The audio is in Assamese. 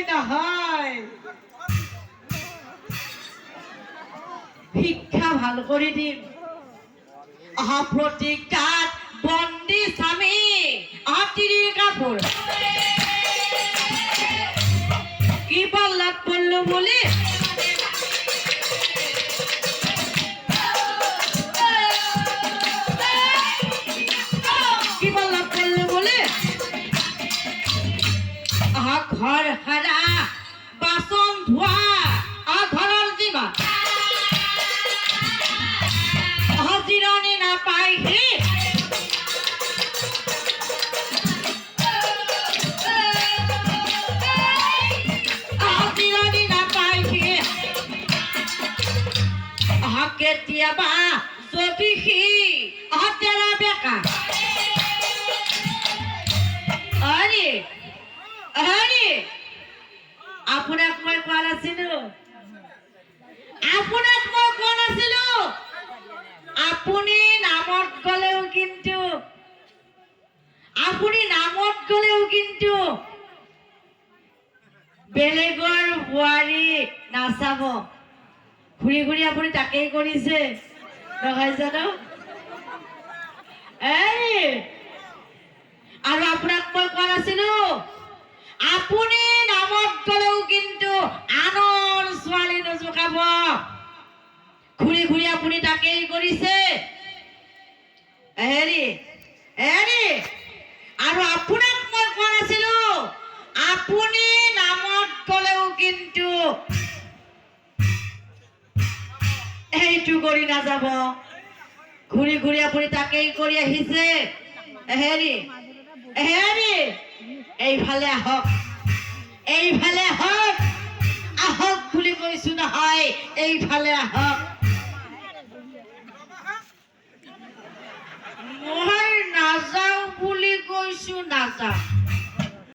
নহয় শিক্ষা ভাল কৰি দিম প্ৰতিজ্ঞাত বন্দী স্বামী তিৰিৰ কাপোৰ কি পাল্লাত পড়লো বলে কি পাল্লাত পড়লো বলে ঘর হারা বাসন ধোয়া ঘরের জিমা জিরনি না পাই জিরনি না পাই কেতিয়াবা যদি সি তেৰা বেকা আৰে আৰে আপোনাক মই কোৱা নাছিলো আপুনি নামত গলেও কিন্তু বেলেগৰ বোৱাৰী নাচাব ঘূৰি ঘূৰি আপুনি তাকেই কৰিছে নহয় জানো আৰু আপোনাক মই কোৱা নাছিলো আপুনি নামত গলেও কিন্তু আনৰ ছোৱালী নজোকাব ঘূৰি ঘূৰি আপুনি তাকেই কৰিছে আৰু আপোনাক মই কোৱা নাছিলো আপুনি নামত গলেও কিন্তু এইটো কৰি নাযাব ঘূৰি ঘূৰি আপুনি তাকেই কৰি আহিছে এইফালে আহক আহক বুলি কৈছো নহয় এইফালে আহক মই নাযাওঁ বুলি কৈছো নাযাওঁ